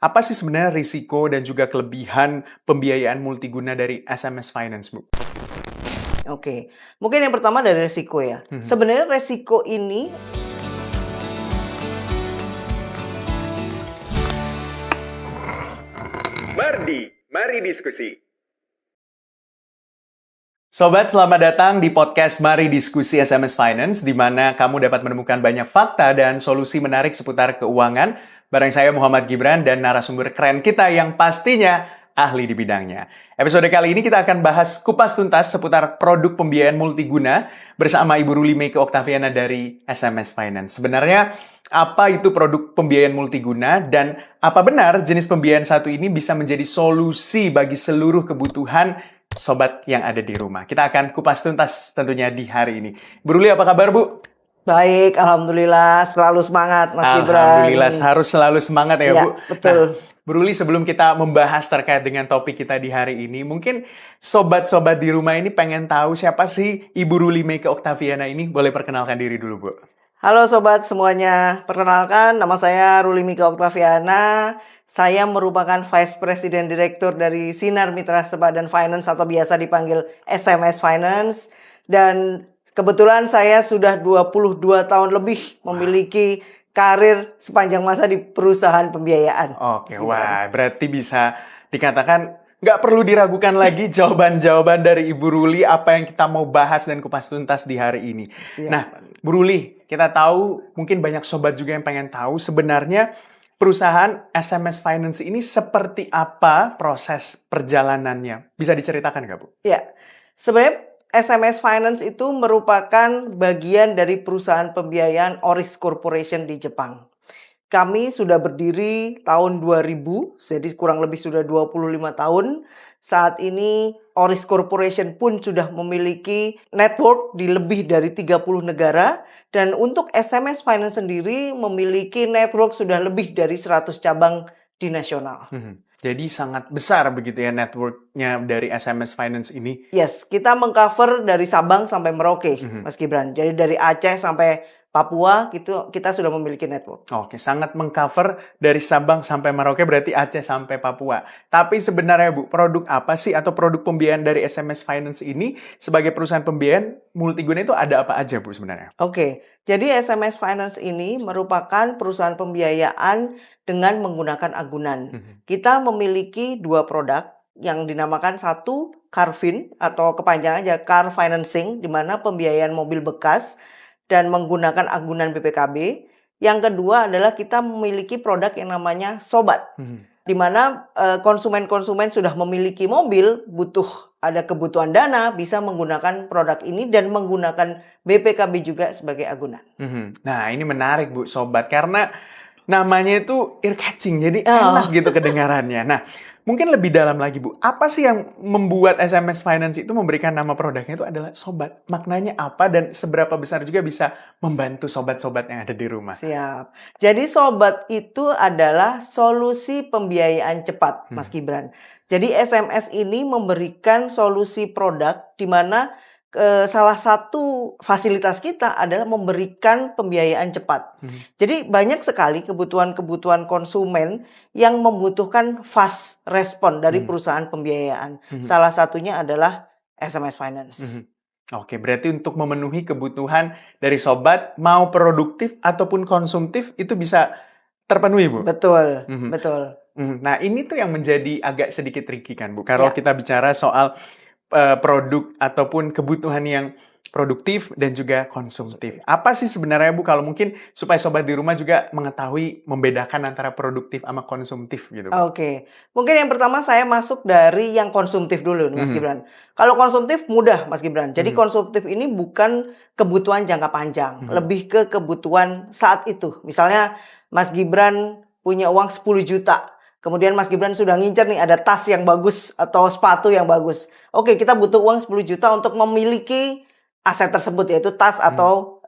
Apa sih sebenarnya risiko dan juga kelebihan pembiayaan multiguna dari SMS Finance, Bu? Oke, mungkin yang pertama dari resiko ya. Mhm. Sebenarnya resiko ini Mardi, mari diskusi. Sobat, selamat datang di podcast Mari Diskusi SMS Finance, di mana kamu dapat menemukan banyak fakta dan solusi menarik seputar keuangan. Bareng saya Muhammad Gibran dan narasumber keren kita yang pastinya ahli di bidangnya. Episode kali ini kita akan bahas kupas tuntas seputar produk pembiayaan multiguna bersama Ibu Ruli Meike Oktaviana dari SMS Finance. Sebenarnya, apa itu produk pembiayaan multiguna dan apa benar jenis pembiayaan satu ini bisa menjadi solusi bagi seluruh kebutuhan sobat yang ada di rumah? Kita akan kupas tuntas tentunya di hari ini. Bu Ruli, apa kabar, Bu? baik, alhamdulillah, selalu semangat Mas Gibran. Alhamdulillah, harus selalu semangat ya, Iya, Bu. betul. Nah, Bu Ruli, sebelum kita membahas terkait dengan topik kita di hari ini, mungkin sobat-sobat di rumah ini pengen tahu siapa sih Ibu Ruli Meike Oktaviana ini? Boleh perkenalkan diri dulu, Bu. Halo sobat semuanya, perkenalkan nama saya Ruli Meike Oktaviana. Saya merupakan Vice President Direktur dari Sinar Mitra Sepadan Finance atau biasa dipanggil SMS Finance. Dan kebetulan saya sudah 22 tahun lebih memiliki karir sepanjang masa di perusahaan pembiayaan. Oke, wah, berarti bisa dikatakan nggak perlu diragukan lagi jawaban-jawaban dari Ibu Ruli apa yang kita mau bahas dan kupas tuntas di hari ini. Siap. Nah, Bu Ruli, kita tahu mungkin banyak sobat juga yang pengen tahu sebenarnya perusahaan SMS Finance ini seperti apa proses perjalanannya. Bisa diceritakan nggak, Bu? Ya, sebenarnya SMS Finance itu merupakan bagian dari perusahaan pembiayaan Oris Corporation di Jepang. Kami sudah berdiri tahun 2000, jadi kurang lebih sudah 25 tahun. Saat ini Oris Corporation pun sudah memiliki network di lebih dari 30 negara. Dan untuk SMS Finance sendiri memiliki network sudah lebih dari 100 cabang di nasional. Jadi sangat besar begitu ya networknya dari SMS Finance ini. Yes, kita mengcover dari Sabang sampai Merauke, Mas Gibran. Jadi dari Aceh sampai Papua gitu kita sudah memiliki network. Oke, sangat mengcover dari Sabang sampai Merauke, berarti Aceh sampai Papua. Tapi sebenarnya, Bu, produk apa sih atau produk pembiayaan dari SMS Finance ini sebagai perusahaan pembiayaan multiguna itu ada apa aja, Bu, sebenarnya? Oke, jadi SMS Finance ini merupakan perusahaan pembiayaan dengan menggunakan agunan. Kita memiliki dua produk yang dinamakan satu Carfin atau kepanjangannya Car Financing, di mana pembiayaan mobil bekas dan menggunakan agunan BPKB. Yang kedua adalah kita memiliki produk yang namanya Sobat, di mana konsumen-konsumen sudah memiliki mobil, ada kebutuhan dana, bisa menggunakan produk ini dan menggunakan BPKB juga sebagai agunan. Nah, ini menarik, Bu, Sobat, karena namanya itu ear-catching, jadi enak gitu kedengarannya. Nah, mungkin lebih dalam lagi, Bu. Apa sih yang membuat SMS Finance itu memberikan nama produknya itu adalah Sobat? Maknanya apa dan seberapa besar juga bisa membantu sobat-sobat yang ada di rumah? Siap. Jadi Sobat itu adalah solusi pembiayaan cepat, Mas Gibran. Jadi SMS ini memberikan solusi produk di mana salah satu fasilitas kita adalah memberikan pembiayaan cepat. Jadi banyak sekali kebutuhan-kebutuhan konsumen yang membutuhkan fast respon dari perusahaan pembiayaan. Salah satunya adalah SMS Finance. Oke, berarti untuk memenuhi kebutuhan dari sobat, mau produktif ataupun konsumtif itu bisa terpenuhi, Bu? Betul, betul. Nah, ini tuh yang menjadi agak sedikit tricky kan, Bu? Kalau kita bicara soal produk ataupun kebutuhan yang produktif dan juga konsumtif. Apa sih sebenarnya, Bu, kalau mungkin supaya sobat di rumah juga mengetahui membedakan antara produktif sama konsumtif gitu, Bu? Oke, mungkin yang pertama saya masuk dari yang konsumtif dulu nih, Mas Gibran. Kalau konsumtif mudah, Mas Gibran. Jadi konsumtif ini bukan kebutuhan jangka panjang, lebih ke kebutuhan saat itu. Misalnya Mas Gibran punya uang 10 juta. Kemudian Mas Gibran sudah ngincer nih ada tas yang bagus atau sepatu yang bagus. Oke, kita butuh uang 10 juta untuk memiliki aset tersebut, yaitu tas atau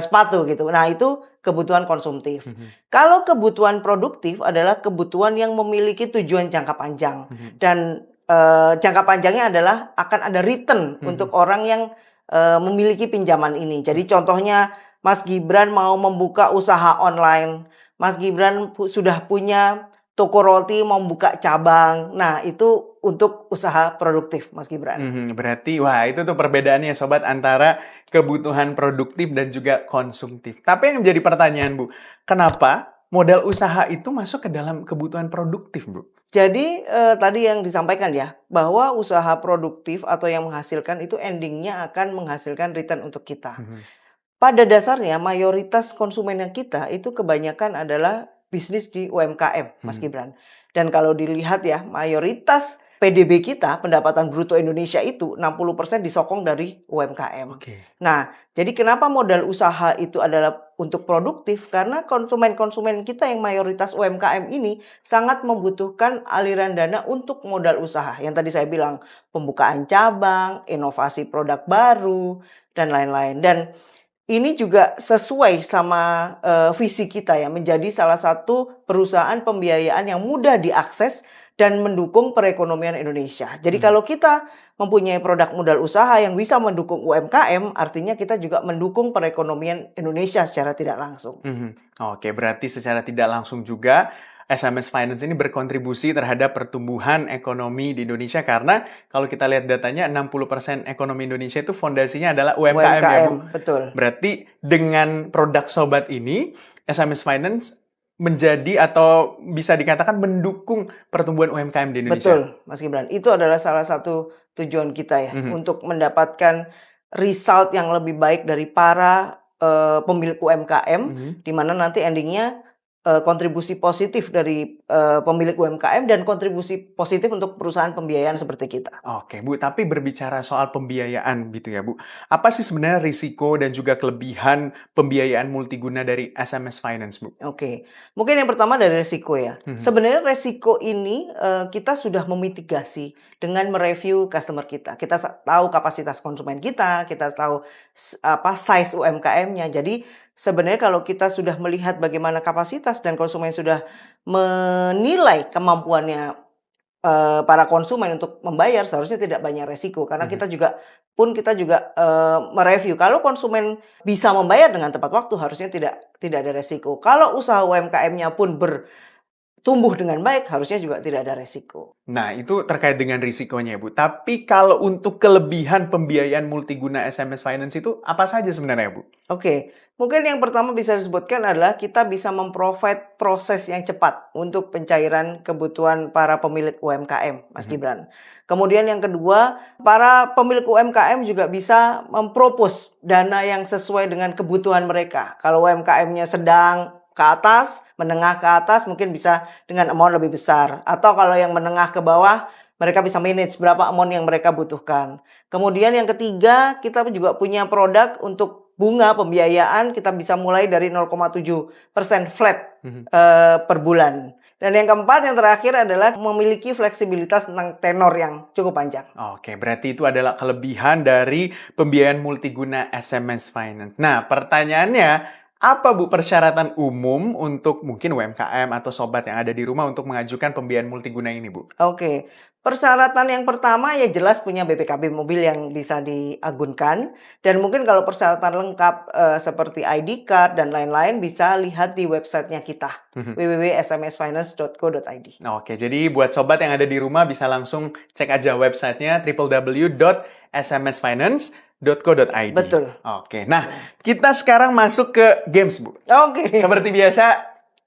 sepatu gitu. Nah, itu kebutuhan konsumtif. Kalau kebutuhan produktif adalah kebutuhan yang memiliki tujuan jangka panjang. Dan jangka panjangnya adalah akan ada return untuk orang yang memiliki pinjaman ini. Jadi contohnya Mas Gibran mau membuka usaha online. Mas Gibran sudah punya toko roti, mau buka cabang. Nah, itu untuk usaha produktif, Mas Gibran. Berarti, wah itu tuh perbedaannya Sobat antara kebutuhan produktif dan juga konsumtif. Tapi yang menjadi pertanyaan Bu, kenapa modal usaha itu masuk ke dalam kebutuhan produktif Bu? Jadi tadi yang disampaikan ya, bahwa usaha produktif atau yang menghasilkan itu endingnya akan menghasilkan return untuk kita. Pada dasarnya mayoritas konsumen yang kita itu kebanyakan adalah bisnis di UMKM, Mas Gibran. Dan kalau dilihat ya, mayoritas PDB kita, pendapatan bruto Indonesia itu 60% disokong dari UMKM. Nah, jadi kenapa modal usaha itu adalah untuk produktif? Karena konsumen-konsumen kita yang mayoritas UMKM ini sangat membutuhkan aliran dana untuk modal usaha. Yang tadi saya bilang, pembukaan cabang, inovasi produk baru, dan lain-lain. Dan ini juga sesuai sama visi kita ya, menjadi salah satu perusahaan pembiayaan yang mudah diakses dan mendukung perekonomian Indonesia. Jadi kalau kita mempunyai produk modal usaha yang bisa mendukung UMKM, artinya kita juga mendukung perekonomian Indonesia secara tidak langsung. Oke, berarti secara tidak langsung juga SMS Finance ini berkontribusi terhadap pertumbuhan ekonomi di Indonesia karena kalau kita lihat datanya 60% ekonomi Indonesia itu fondasinya adalah UMKM ya Bu. Betul. Berarti dengan produk Sobat ini SMS Finance menjadi atau bisa dikatakan mendukung pertumbuhan UMKM di Indonesia. Betul, Mas Gibran. Itu adalah salah satu tujuan kita ya, untuk mendapatkan result yang lebih baik dari para pemilik UMKM, di mana nanti endingnya kontribusi positif dari pemilik UMKM dan kontribusi positif untuk perusahaan pembiayaan seperti kita. Oke Bu, tapi berbicara soal pembiayaan gitu ya Bu, apa sih sebenarnya risiko dan juga kelebihan pembiayaan multiguna dari SMS Finance Bu? Oke, mungkin yang pertama dari risiko ya. Sebenarnya risiko ini kita sudah memitigasi dengan mereview customer kita. Kita tahu kapasitas konsumen kita tahu size UMKM-nya. Jadi sebenarnya kalau kita sudah melihat bagaimana kapasitas dan konsumen sudah menilai kemampuannya para konsumen untuk membayar, seharusnya tidak banyak resiko. Karena kita juga mereview kalau konsumen bisa membayar dengan tepat waktu, harusnya tidak ada resiko. Kalau usaha UMKM-nya pun tumbuh dengan baik, harusnya juga tidak ada resiko. Nah, itu terkait dengan risikonya, Bu. Tapi kalau untuk kelebihan pembiayaan multiguna SMS Finance itu apa saja sebenarnya, Bu? Oke, mungkin yang pertama bisa disebutkan adalah kita bisa memprovide proses yang cepat untuk pencairan kebutuhan para pemilik UMKM, Mas Gibran. Kemudian yang kedua, para pemilik UMKM juga bisa mempropos dana yang sesuai dengan kebutuhan mereka. Kalau UMKM-nya sedang ke atas, menengah ke atas, mungkin bisa dengan amount lebih besar. Atau kalau yang menengah ke bawah, mereka bisa manage berapa amount yang mereka butuhkan. Kemudian yang ketiga, kita juga punya produk untuk bunga pembiayaan, kita bisa mulai dari 0,7% flat per bulan. Dan yang keempat, yang terakhir adalah memiliki fleksibilitas tentang tenor yang cukup panjang. Oke, berarti itu adalah kelebihan dari pembiayaan multiguna SMS Finance. Nah, pertanyaannya, apa Bu persyaratan umum untuk mungkin UMKM atau sobat yang ada di rumah untuk mengajukan pembiayaan multiguna ini, Bu? Oke, persyaratan yang pertama ya jelas punya BPKB mobil yang bisa diagunkan. Dan mungkin kalau persyaratan lengkap seperti ID card dan lain-lain bisa lihat di websitenya kita, www.smsfinance.co.id. Oke, jadi buat sobat yang ada di rumah bisa langsung cek aja websitenya www.smsfinance.co.id. Betul. Oke, nah kita sekarang masuk ke games, Bu. Oke. Seperti biasa,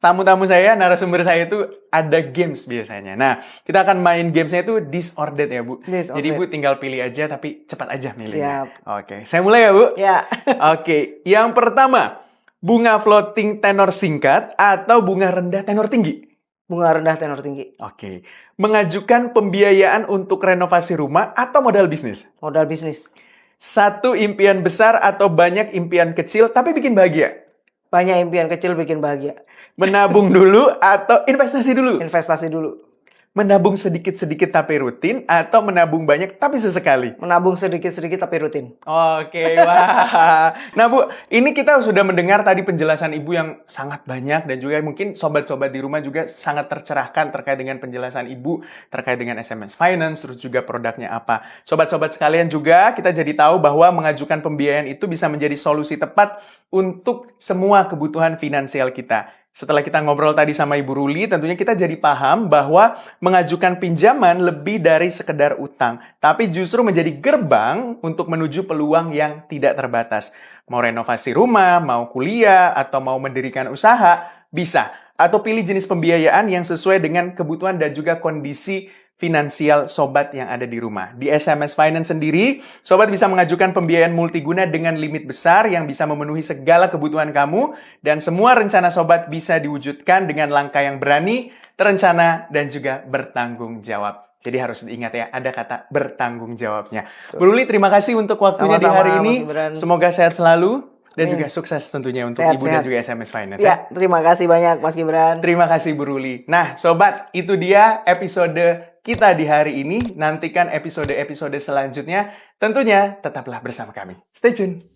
tamu-tamu saya, narasumber saya itu ada games biasanya. Nah, kita akan main gamesnya itu disordered ya, Bu. Disordered. Jadi Bu tinggal pilih aja, tapi cepat aja milihnya. Siap. Oke, saya mulai ya, Bu? Ya. Oke, yang pertama, bunga floating tenor singkat atau bunga rendah tenor tinggi? Bunga rendah tenor tinggi. Oke, mengajukan pembiayaan untuk renovasi rumah atau modal bisnis? Modal bisnis. Satu impian besar atau banyak impian kecil tapi bikin bahagia? Banyak impian kecil bikin bahagia. Menabung dulu atau investasi dulu? Investasi dulu. Menabung sedikit-sedikit tapi rutin atau menabung banyak tapi sesekali? Menabung sedikit-sedikit tapi rutin. Oke, wah. Nah Bu, ini kita sudah mendengar tadi penjelasan Ibu yang sangat banyak dan juga mungkin sobat-sobat di rumah juga sangat tercerahkan terkait dengan penjelasan Ibu terkait dengan SMS Finance, terus juga produknya apa. Sobat-sobat sekalian juga kita jadi tahu bahwa mengajukan pembiayaan itu bisa menjadi solusi tepat untuk semua kebutuhan finansial kita. Setelah kita ngobrol tadi sama Ibu Ruli, tentunya kita jadi paham bahwa mengajukan pinjaman lebih dari sekedar utang, tapi justru menjadi gerbang untuk menuju peluang yang tidak terbatas. Mau renovasi rumah, mau kuliah, atau mau mendirikan usaha, bisa. Atau pilih jenis pembiayaan yang sesuai dengan kebutuhan dan juga kondisi finansial sobat yang ada di rumah. Di SMS Finance sendiri, sobat bisa mengajukan pembiayaan multiguna dengan limit besar yang bisa memenuhi segala kebutuhan kamu, dan semua rencana sobat bisa diwujudkan dengan langkah yang berani, terencana, dan juga bertanggung jawab. Jadi harus diingat ya, ada kata bertanggung jawabnya. Bu Ruli, terima kasih untuk waktunya di hari ini. Semoga sehat selalu. Dan juga sukses tentunya untuk Ibu dan juga SMS Finance. Ya, terima kasih banyak Mas Gibran. Terima kasih Bu Ruli. Nah, sobat, itu dia episode kita di hari ini. Nantikan episode-episode selanjutnya. Tentunya tetaplah bersama kami. Stay tune.